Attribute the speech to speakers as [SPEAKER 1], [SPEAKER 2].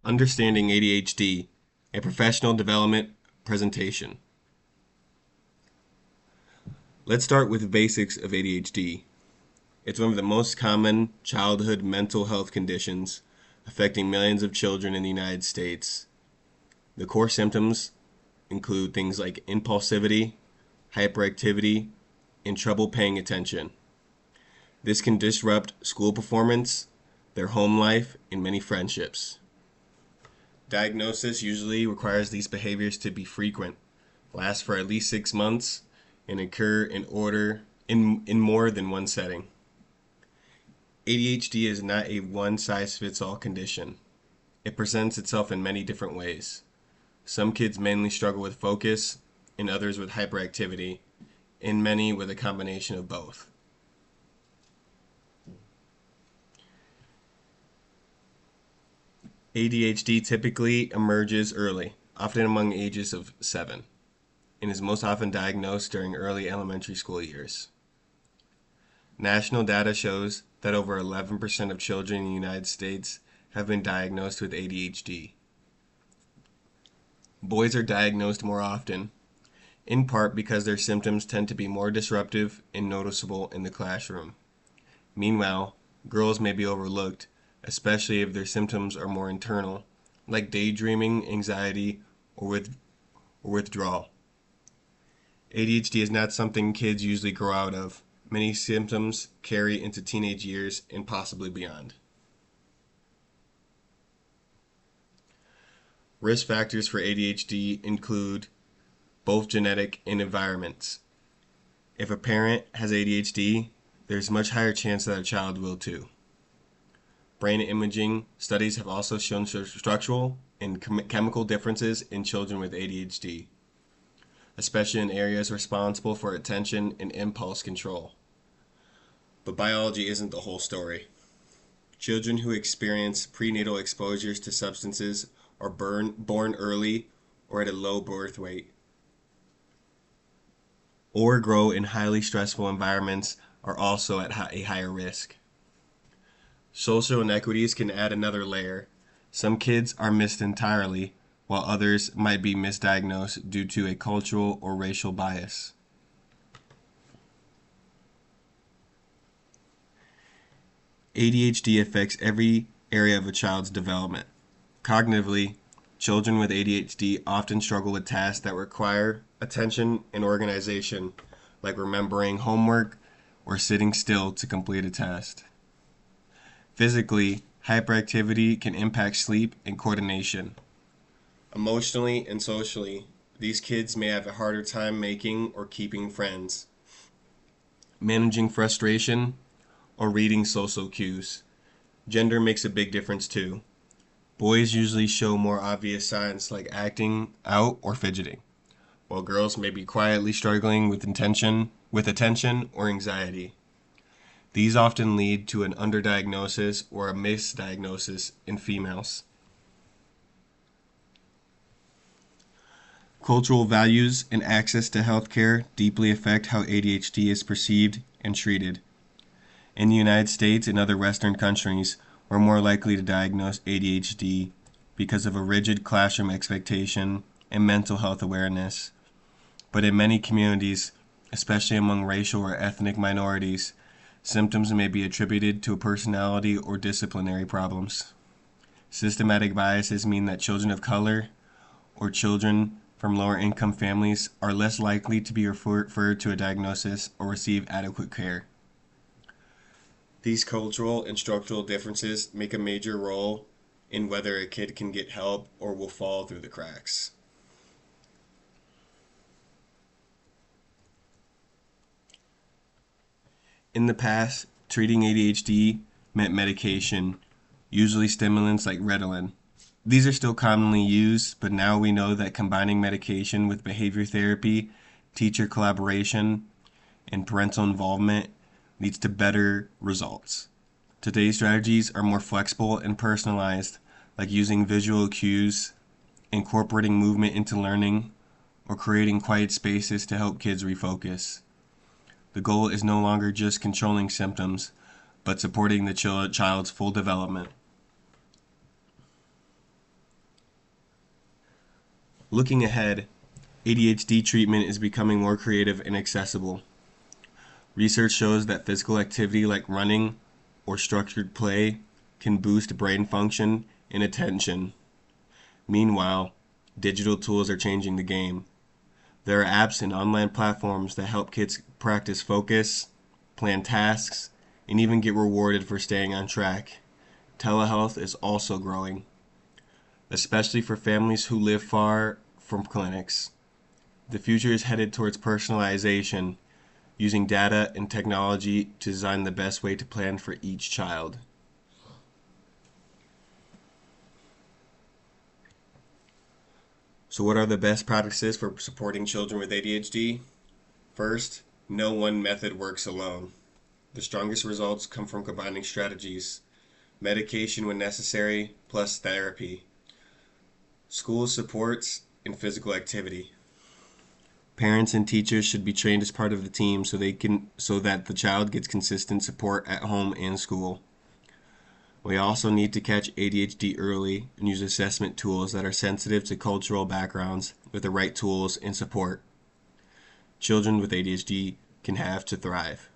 [SPEAKER 1] Understanding ADHD, a professional development presentation. Let's start with the basics of ADHD. It's one of the most common childhood mental health conditions affecting millions of children in the United States. The core symptoms include things like impulsivity, hyperactivity, and trouble paying attention. This can disrupt school performance, their home life, and many friendships. Diagnosis usually requires these behaviors to be frequent, last for at least 6 months, and occur in more than one setting. ADHD is not a one-size-fits-all condition. It presents itself in many different ways. Some kids mainly struggle with focus, and others with hyperactivity, and many with a combination of both. ADHD typically emerges early, often among ages of 7, and is most often diagnosed during early elementary school years. National data shows that over 11% of children in the United States have been diagnosed with ADHD. Boys are diagnosed more often, in part because their symptoms tend to be more disruptive and noticeable in the classroom. Meanwhile, girls may be overlooked, especially if their symptoms are more internal, like daydreaming, anxiety, or withdrawal. ADHD is not something kids usually grow out of. Many symptoms carry into teenage years and possibly beyond. Risk factors for ADHD include both genetic and environments. If a parent has ADHD, there's a much higher chance that a child will too. Brain imaging studies have also shown structural and chemical differences in children with ADHD, especially in areas responsible for attention and impulse control. But biology isn't the whole story. Children who experience prenatal exposures to substances are born early or at a low birth weight, or grow in highly stressful environments are also at a higher risk. Social inequities can add another layer. Some kids are missed entirely, while others might be misdiagnosed due to a cultural or racial bias. ADHD affects every area of a child's development. Cognitively, children with ADHD often struggle with tasks that require attention and organization, like remembering homework or sitting still to complete a task. Physically, hyperactivity can impact sleep and coordination. Emotionally and socially, these kids may have a harder time making or keeping friends, managing frustration, or reading social cues. Gender makes a big difference too. Boys usually show more obvious signs like acting out or fidgeting, while girls may be quietly struggling with attention or anxiety. These often lead to an underdiagnosis or a misdiagnosis in females. Cultural values and access to healthcare deeply affect how ADHD is perceived and treated. In the United States and other Western countries, we're more likely to diagnose ADHD because of a rigid classroom expectation and mental health awareness. But in many communities, especially among racial or ethnic minorities, symptoms may be attributed to personality or disciplinary problems. Systematic biases mean that children of color or children from lower income families are less likely to be referred to a diagnosis or receive adequate care. These cultural and structural differences make a major role in whether a kid can get help or will fall through the cracks. In the past, treating ADHD meant medication, usually stimulants like Ritalin. These are still commonly used, but now we know that combining medication with behavior therapy, teacher collaboration, and parental involvement leads to better results. Today's strategies are more flexible and personalized, like using visual cues, incorporating movement into learning, or creating quiet spaces to help kids refocus. The goal is no longer just controlling symptoms, but supporting the child's full development. Looking ahead, ADHD treatment is becoming more creative and accessible. Research shows that physical activity like running or structured play can boost brain function and attention. Meanwhile, digital tools are changing the game. There are apps and online platforms that help kids practice focus, plan tasks, and even get rewarded for staying on track. Telehealth is also growing, especially for families who live far from clinics. The future is headed towards personalization, using data and technology to design the best way to plan for each child. So, what are the best practices for supporting children with ADHD? First, no one method works alone. The strongest results come from combining strategies, medication when necessary, plus therapy, school supports, and physical activity. Parents and teachers should be trained as part of the team so that the child gets consistent support at home and school. We also need to catch ADHD early and use assessment tools that are sensitive to cultural backgrounds with the right tools and support children with ADHD can have to thrive.